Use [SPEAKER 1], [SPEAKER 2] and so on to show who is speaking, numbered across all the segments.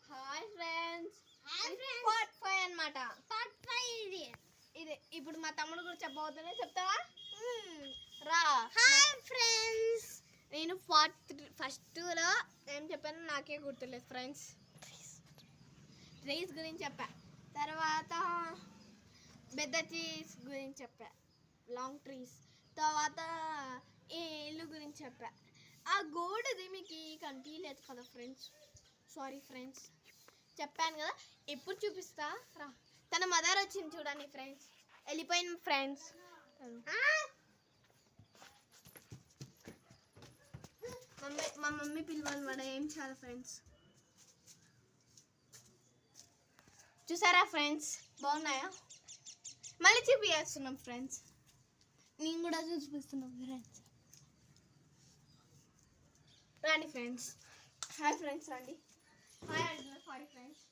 [SPEAKER 1] Hi friends, part 5 అన్నమాట. Part 5 ఇది ఇప్పుడు మా తమ్ముడు గురించి చెప్పబోతున్నా. చెప్తావా? రా. హాయ్ ఫ్రెండ్స్, నేను ఫస్ట్లో ఏం చెప్పానో నాకే గుర్తులేదు ఫ్రెండ్స్. ట్రీస్ గురించి చెప్పా, తర్వాత పెద్ద ట్రీస్ గురించి చెప్పా, లాంగ్ ట్రీస్. తర్వాత ఈ ఇల్లు గురించి చెప్పా. ఆ గోడది మీకు కనిపించలేదు కదా ఫ్రెండ్స్, సారీ ఫ్రెండ్స్. చెప్పాను కదా, ఎప్పుడు చూపిస్తా. రా. తన మదర్ వచ్చింది చూడండి ఫ్రెండ్స్, వెళ్ళిపోయిన ఫ్రెండ్స్. మా మమ్మీ పిలవాలి వాడు ఏం చాలా ఫ్రెండ్స్. చూసారా ఫ్రెండ్స్, బాగున్నాయా? మళ్ళీ చూపిస్తున్నాం ఫ్రెండ్స్, నేను కూడా చూపిస్తున్నాం ఫ్రెండ్స్. రండి ఫ్రెండ్స్. హాయ్ ఫ్రెండ్స్, రండి. హాయ్ అంటున్నా, సారీ ఫ్రెండ్స్.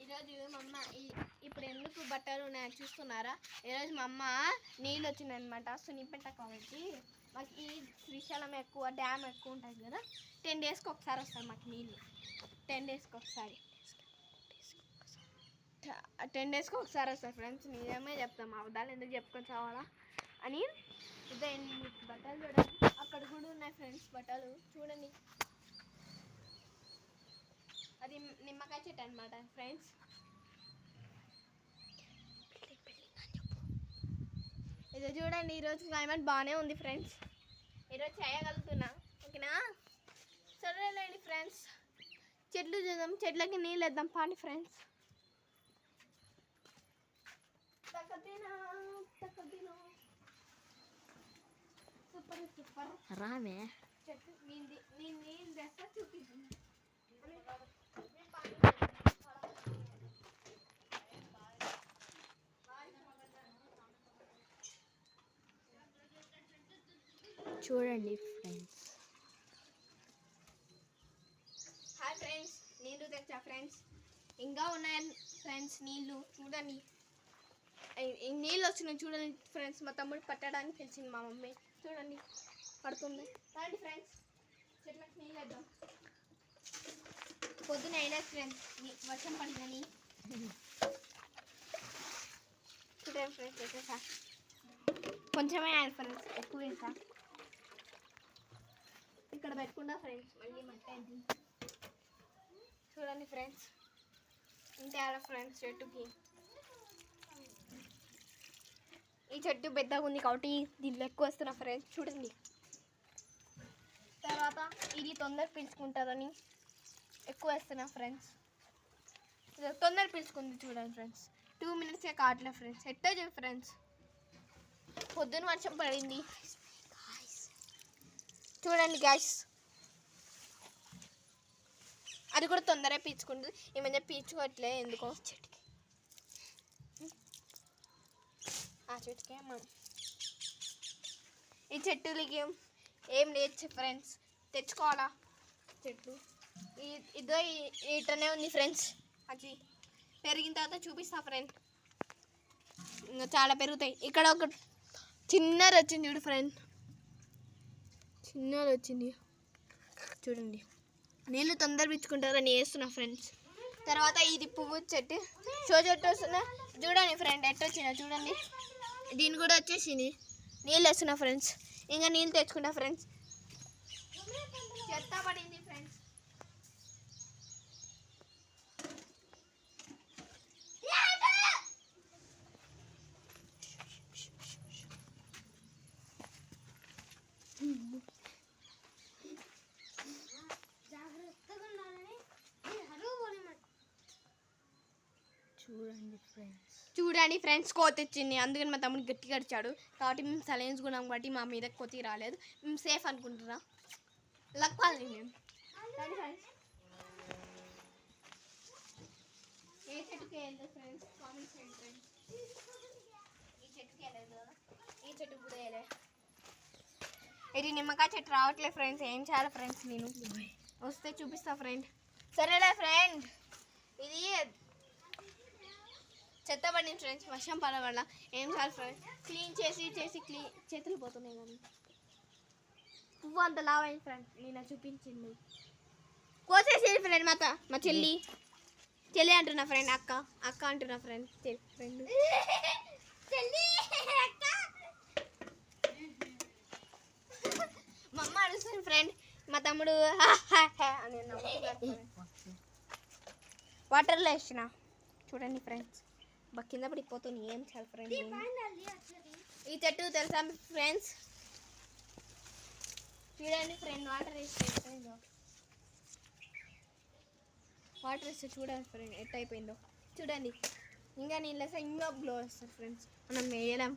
[SPEAKER 1] ఈరోజు మా అమ్మ ఇప్పుడు ఎందుకు బట్టలు ఉన్నాయో చూస్తున్నారా? ఈరోజు మా అమ్మ నీళ్ళు వచ్చిందనమాట సునీపేట, కాబట్టి మాకు ఈ శ్రీశైలం ఎక్కువ డ్యామ్ ఎక్కువ ఉంటుంది కదా, 10 డేస్కి ఒకసారి వస్తాయి మాకు నీళ్ళు. 10 డేస్కి ఒకసారి వస్తాయి ఫ్రెండ్స్. నిజమే చెప్తాం, అవదాలు ఎందుకు చెప్పుకొని చావాలా అని. ఇదే మీకు బట్టలు చూడండి, అక్కడ కూడా ఉన్నాయి ఫ్రెండ్స్ బట్టలు చూడండి. అది నిమ్మకాయ చెట్టు అనమాట ఫ్రెండ్స్. ఇది చూడండి, ఈరోజు క్లైమేట్ బాగానే ఉంది ఫ్రెండ్స్. ఈరోజు చేయగలుగుతున్నా, ఓకేనా? సరేలేండి ఫ్రెండ్స్, చెట్లు చూద్దాం, చెట్లకి నీళ్ళు వేద్దాం పాండి ఫ్రెండ్స్. సూపర్ సూపర్
[SPEAKER 2] రామే
[SPEAKER 1] చెట్టు నేను నీళ్ళు తెస్తా చూపిద్దాం.
[SPEAKER 2] చూడండి ఫ్రెండ్స్.
[SPEAKER 1] హాయ్ ఫ్రెండ్స్, నీళ్ళు తెచ్చా ఫ్రెండ్స్. ఇంకా ఉన్నాయి ఫ్రెండ్స్ నీళ్ళు, చూడండి. నీళ్ళు వచ్చినాయి చూడండి ఫ్రెండ్స్. మా తమ్ముడు పట్టడానికి పిలిచింది మా మమ్మీ, చూడండి పడుతుంది. రండి ఫ్రెండ్స్, చెట్లకు నీళ్ళు వేద్దాం. పొద్దున అయినా ఫ్రెండ్స్ వర్షం పడిందని. చూడండి ఫ్రెండ్స్, వేసేసా. కొంచెమే అయ్యాలి ఫ్రెండ్స్, ఎక్కువ వేసా. ఇక్కడ పెట్టుకున్నా ఫ్రెండ్స్, మళ్ళీ మట్టి. చూడండి ఫ్రెండ్స్, ఇంతే అలా ఫ్రెండ్స్. చెట్టుకి ఈ చెట్టు పెద్దగా ఉంది కాబట్టి దీంట్లో ఎక్కువ వస్తున్నా ఫ్రెండ్స్, చూడండి. తర్వాత ఇది తొందర పీల్చుకుంటుందని ఎక్కువ వేస్తున్నా ఫ్రెండ్స్. తొందర పీల్చుకుంది చూడండి ఫ్రెండ్స్. 2 మినిట్సే కావట్లే ఫ్రెండ్స్. ఎట్టో చెప్పు ఫ్రెండ్స్, పొద్దున వర్షం పడింది చూడండి గ్యాస్. అది కూడా తొందరగా పీల్చుకుంటుంది. ఈ మధ్య పీల్చుకోవట్లే ఎందుకో చెట్టుకి. ఆ చెట్టుకే ఈ చెట్టులకి ఏం లేదు ఫ్రెండ్స్, తెచ్చుకోవాలా చెట్లు. ఇదో ఇటనే ఉంది ఫ్రెండ్స్. అది పెరిగిన తర్వాత చూపిస్తా ఫ్రెండ్. ఇంకా చాలా పెరుగుతాయి. ఇక్కడ ఒక చిన్నది వచ్చింది చూడు ఫ్రెండ్, చిన్నది వచ్చింది చూడండి. నీళ్ళు తొందర పిచ్చుకుంటారని వేస్తున్నా ఫ్రెండ్స్. తర్వాత ఇది పువ్వు చెట్టు, షో చెట్టు వస్తున్నా చూడండి ఫ్రెండ్, ఎట్టొచ్చినా చూడండి. దీన్ని కూడా వచ్చేసింది. నీళ్ళు వేస్తున్నా ఫ్రెండ్స్. ఇంకా నీళ్ళు తెచ్చుకున్నా ఫ్రెండ్స్. చెత్త పడింది ఫ్రెండ్స్. చూడండి ఫ్రెండ్స్, కోతి వచ్చింది. అందుకని మా తమ్ముడు గట్టిగా అడిచాడు కాబట్టి మేము సలైన్స్ కొన్నాం కాబట్టి మా మీద కోతి రాలేదు. మేము సేఫ్ అనుకుంటున్నాం. లక్కాలి మేము. ఏ చెట్టుకి వెళ్ళలేదు ఫ్రెండ్స్, కామెంట్ చేయండి ఫ్రెండ్స్. ఈ చెట్టుకి వెళ్ళలేదు కదా, ఈ చెట్టుకు కూడా వెళ్ళలేదు. ఇది నిమ్మకాయ చెట్టు రావట్లేదు ఫ్రెండ్స్. ఏం చేయాలి ఫ్రెండ్స్, నేను వస్తే చూపిస్తా ఫ్రెండ్. సరేలే ఫ్రెండ్, ఇది చెత్త పడింది ఫ్రెండ్స్, వర్షం పడవల్ల ఏం చాలు ఫ్రెండ్స్, క్లీన్ చేసి చేతులు పోతున్నాయి కానీ పువ్వు అంత లావైంది ఫ్రెండ్, నేను చూపించింది కోసేసేది ఫ్రెండ్. మా చెల్లి అంటున్నా ఫ్రెండ్, అక్క అంటున్నా ఫ్రెండ్, ఫ్రెండ్ మా అమ్మ అడుగుతుంది ఫ్రెండ్, మా తమ్ముడు అని వాటర్లో వేసిన చూడండి ఫ్రెండ్స్, కింద పడిపోతుంది. ఏం చాలు ఫ్రెండ్. ఈ చెట్టు తెలుసా ఫ్రెండ్స్, చూడండి ఫ్రెండ్, వాటర్ వేస్తే చూడండి ఫ్రెండ్ ఎట్ అయిపోయిందో చూడండి. ఇంకా నీళ్ళు వేస్తే ఇంకా గ్లో వస్తుంది ఫ్రెండ్స్, మనం వేయలేం,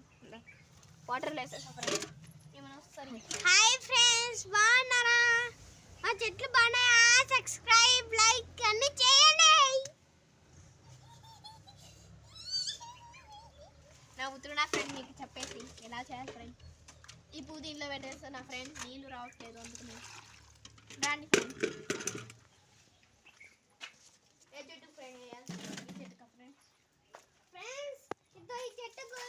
[SPEAKER 1] వాటర్లో వేసేస్తాం ఫ్రెండ్స్ ఏమైనా వస్తారు. హాయ్ ఫ్రెండ్స్, బాగున్నారా? మా చెట్లు బాగున్నాయా? సబ్స్క్రైబ్, లైక్ అన్ని చేయండి. నా ఉత్తరు నా ఫ్రెండ్ మీకు చెప్పేసి ఎలా చేయాలి ఫ్రెండ్. ఈ పువ్వు దీనిలో పెట్టేస్తే నా ఫ్రెండ్ నీళ్ళు రావట్లేదు, అందుకని రాండి ఫ్రెండ్. ఏ చెట్టు ఫ్రెండ్ వేయాలి? ఈ చెట్టుకా ఫ్రెండ్స్? ఫ్రెండ్స్ ఇదో ఈ చెట్టుకు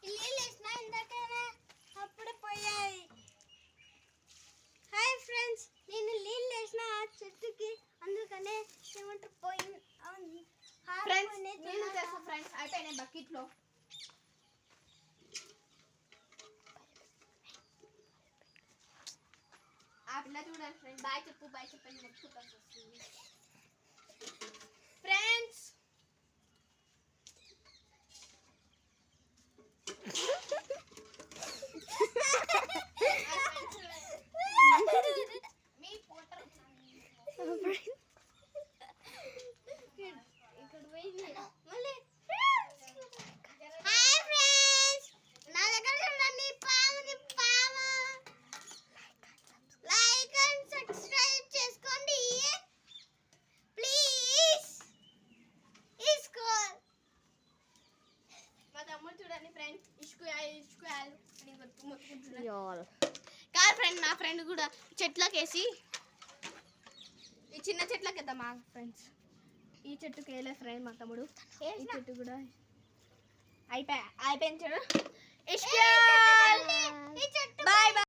[SPEAKER 1] నీళ్ళు వేసిన ఇందాకనే అప్పుడే పోయాయి. హాయ్ ఫ్రెండ్స్, నేను నీళ్ళు వేసిన ఆ చెట్టుకి, అందుకనే ఏమంటారు పోయింది ఫ్రెండ్స్. నీళ్ళు తెస్తా ఫ్రెండ్స్, అయిపోయినాయి బకెట్లో. ఆ పిల్ల చూడండి ఫ్రెండ్, బాయ్ చెప్పండి మొక్కుతాను ఫ్రెండ్స్. మీ ఫోటో ఇక్కడ పోయింది మళ్ళీ. హాయ్ ఫ్రెండ్స్, నా దగ్గర చూడండి పాము. లైక్ అండ్ సబ్స్క్రైబ్ చేసుకోండి ప్లీజ్. మా తమ్ముడు చూడండి ఫ్రెండ్, ఇసుకుయాలు అని మొత్తుకుంటున్నాడు. కాదు ఫ్రెండ్, నా ఫ్రెండ్ కూడా చెట్లకేసి, ఈ చిన్న చెట్లకి వేద్దామా ఫ్రెండ్స్. ఈ చెట్టుకి వేయలే ఫ్రెండ్ మా తమ్ముడు, ఈ చెట్టు కూడా అయిపోయింది చూడు. Bye bye.